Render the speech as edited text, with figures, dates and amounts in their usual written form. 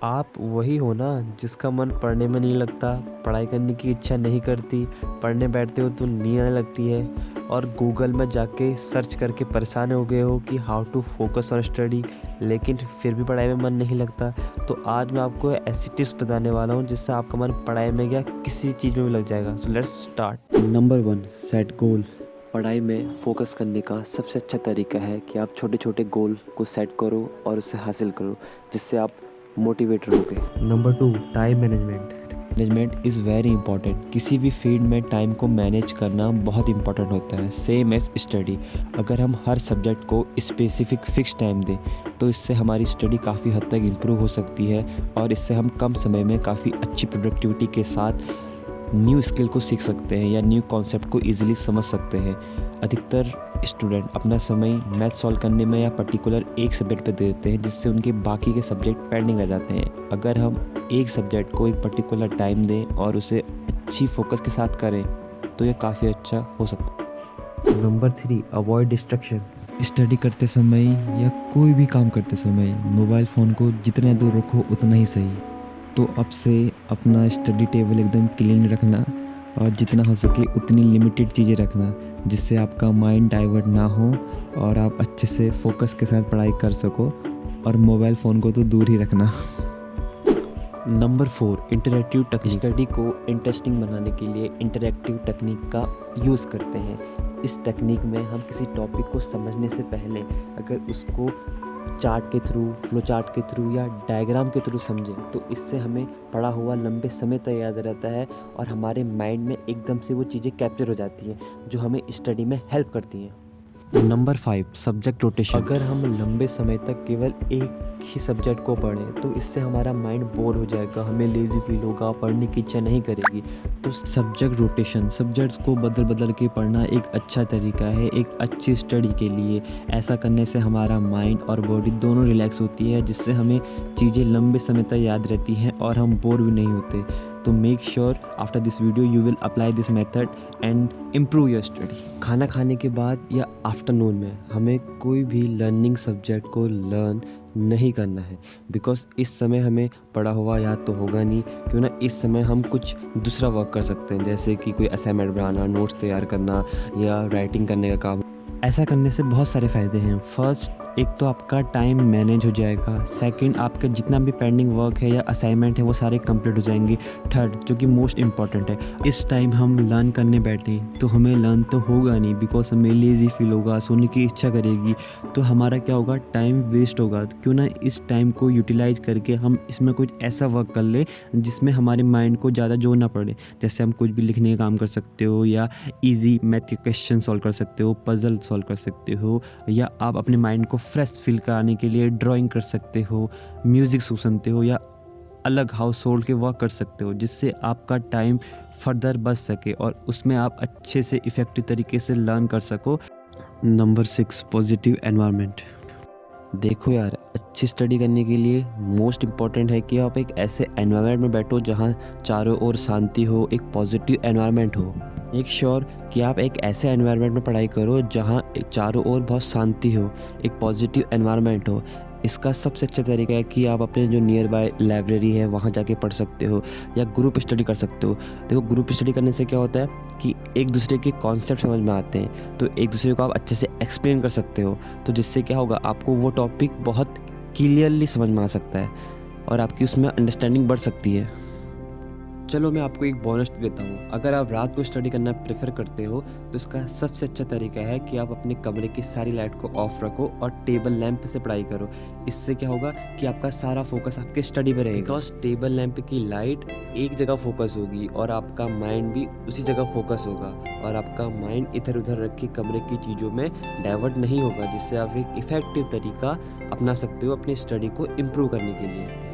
आप वही हो ना जिसका मन पढ़ने में नहीं लगता, पढ़ाई करने की इच्छा नहीं करती, पढ़ने बैठते हो तो नींद आने लगती है और गूगल में जाके सर्च करके परेशान हो गए हो कि how to focus on study, लेकिन फिर भी पढ़ाई में मन नहीं लगता। तो आज मैं आपको ऐसी टिप्स बताने वाला हूँ जिससे आपका मन पढ़ाई में या किसी चीज़ में भी लग जाएगा। So let's start. Number 1, set goal. पढ़ाई में फोकस करने का सबसे अच्छा तरीका है कि आप छोटे छोटे गोल को सेट करो और उसे हासिल करो, जिससे आप मोटिवेट रहोगे। Number 2, time management. Management is very important. किसी भी फील्ड में टाइम को मैनेज करना बहुत इंपॉर्टेंट होता है, सेम एज स्टडी। अगर हम हर सब्जेक्ट को स्पेसिफिक फिक्स टाइम दें तो इससे हमारी स्टडी काफ़ी हद तक इम्प्रूव हो सकती है और इससे हम कम समय में काफ़ी अच्छी प्रोडक्टिविटी के साथ न्यू स्किल को सीख सकते हैं या न्यू कॉन्सेप्ट को ईजिली समझ सकते हैं। अधिकतर स्टूडेंट अपना समय मैथ सॉल्व करने में या पर्टिकुलर एक सब्जेक्ट पे दे देते हैं, जिससे उनके बाकी के सब्जेक्ट पेंडिंग रह जाते हैं। अगर हम एक सब्जेक्ट को एक पर्टिकुलर टाइम दें और उसे अच्छी फोकस के साथ करें तो ये काफ़ी अच्छा हो सकता है। Number 3, avoid distraction. स्टडी करते समय या कोई भी काम करते समय मोबाइल फ़ोन को जितना दूर रखो उतना ही सही। तो अब से अपना स्टडी टेबल एकदम क्लीन रखना और जितना हो सके उतनी लिमिटेड चीज़ें रखना, जिससे आपका माइंड डाइवर्ट ना हो और आप अच्छे से फोकस के साथ पढ़ाई कर सको, और मोबाइल फ़ोन को तो दूर ही रखना। Number 4, interactive technique. स्टडी को इंटरेस्टिंग बनाने के लिए इंटरैक्टिव टेक्निक का यूज़ करते हैं। इस टेक्निक में हम किसी टॉपिक को समझने से पहले अगर उसको चार्ट के थ्रू, फ्लो चार्ट के थ्रू या डायग्राम के थ्रू समझें तो इससे हमें पढ़ा हुआ लंबे समय तक याद रहता है और हमारे माइंड में एकदम से वो चीज़ें कैप्चर हो जाती हैं जो हमें स्टडी में हेल्प करती हैं। Number 5, subject rotation. अगर हम लंबे समय तक केवल एक ही सब्जेक्ट को पढ़ें तो इससे हमारा माइंड बोर हो जाएगा, हमें लेज़ी फील होगा, पढ़ने की इच्छा नहीं करेगी। तो सब्जेक्ट रोटेशन, सब्जेक्ट्स को बदल बदल के पढ़ना एक अच्छा तरीका है एक अच्छी स्टडी के लिए। ऐसा करने से हमारा माइंड और बॉडी दोनों रिलैक्स होती है, जिससे हमें चीज़ें लंबे समय तक याद रहती हैं और हम बोर भी नहीं होते। तो make sure after this video you will apply this method and improve your study. खाना खाने के बाद या आफ्टरनून में हमें कोई भी लर्निंग सब्जेक्ट को लर्न नहीं करना है, बिकॉज इस समय हमें पढ़ा हुआ याद तो होगा नहीं। क्यों ना इस समय हम कुछ दूसरा वर्क कर सकते हैं, जैसे कि कोई असाइनमेंट बनाना, नोट्स तैयार करना या राइटिंग करने का काम। ऐसा करने से बहुत सारे फ़ायदे हैं। फर्स्ट, एक तो आपका टाइम मैनेज हो जाएगा। सेकंड, आपका जितना भी पेंडिंग वर्क है या असाइनमेंट है वो सारे कंप्लीट हो जाएंगे। थर्ड, जो कि मोस्ट इम्पॉर्टेंट है, इस टाइम हम लर्न करने बैठें तो हमें लर्न तो होगा नहीं, बिकॉज हमें लेज़ी फील होगा, सोने की इच्छा करेगी, तो हमारा क्या होगा, टाइम वेस्ट होगा। तो क्यों ना इस टाइम को यूटिलाइज करके हम इसमें कुछ ऐसा वर्क कर ले जिसमें हमारे माइंड को ज़्यादा जोर ना पड़े। जैसे हम कुछ भी लिखने का काम कर सकते हो या ईजी मैथ के क्वेश्चन सॉल्व कर सकते हो, पजल सॉल्व कर सकते हो, या आप अपने माइंड को फ्रेश फील कराने के लिए ड्राइंग कर सकते हो, म्यूज़िक सुनते हो या अलग हाउस होल्ड के वर्क कर सकते हो, जिससे आपका टाइम फर्दर बच सके और उसमें आप अच्छे से इफ़ेक्टिव तरीके से लर्न कर सको। Number 6, positive environment. देखो यार, अच्छी स्टडी करने के लिए मोस्ट इम्पॉर्टेंट है कि आप एक ऐसे एनवायरनमेंट में बैठो जहाँ चारों ओर शांति हो, एक पॉजिटिव एनवायरनमेंट हो। मेक श्योर कि आप एक ऐसे एनवायरनमेंट में पढ़ाई करो जहाँ चारों ओर बहुत शांति हो, एक पॉजिटिव एनवायरनमेंट हो। इसका सबसे अच्छा तरीका है कि आप अपने जो नियर बाय लाइब्रेरी है वहाँ जाके पढ़ सकते हो या ग्रुप स्टडी कर सकते हो। देखो, ग्रुप स्टडी करने से क्या होता है कि एक दूसरे के कॉन्सेप्ट समझ में आते हैं, तो एक दूसरे को आप अच्छे से एक्सप्लेन कर सकते हो, तो जिससे क्या होगा, आपको वो टॉपिक बहुत क्लियरली समझ में आ सकता है और आपकी उसमें अंडरस्टैंडिंग बढ़ सकती है। चलो मैं आपको एक बोनस देता हूँ। अगर आप रात को स्टडी करना प्रेफर करते हो तो इसका सबसे अच्छा तरीका है कि आप अपने कमरे की सारी लाइट को ऑफ रखो और टेबल लैंप से पढ़ाई करो। इससे क्या होगा कि आपका सारा फोकस आपके स्टडी पे रहेगा, बिकॉज टेबल लैंप की लाइट एक जगह फोकस होगी और आपका माइंड भी उसी जगह फोकस होगा और आपका माइंड इधर उधर रख के कमरे की चीज़ों में डाइवर्ट नहीं होगा, जिससे आप एक इफ़ेक्टिव तरीका अपना सकते हो अपनी स्टडी को इम्प्रूव करने के लिए।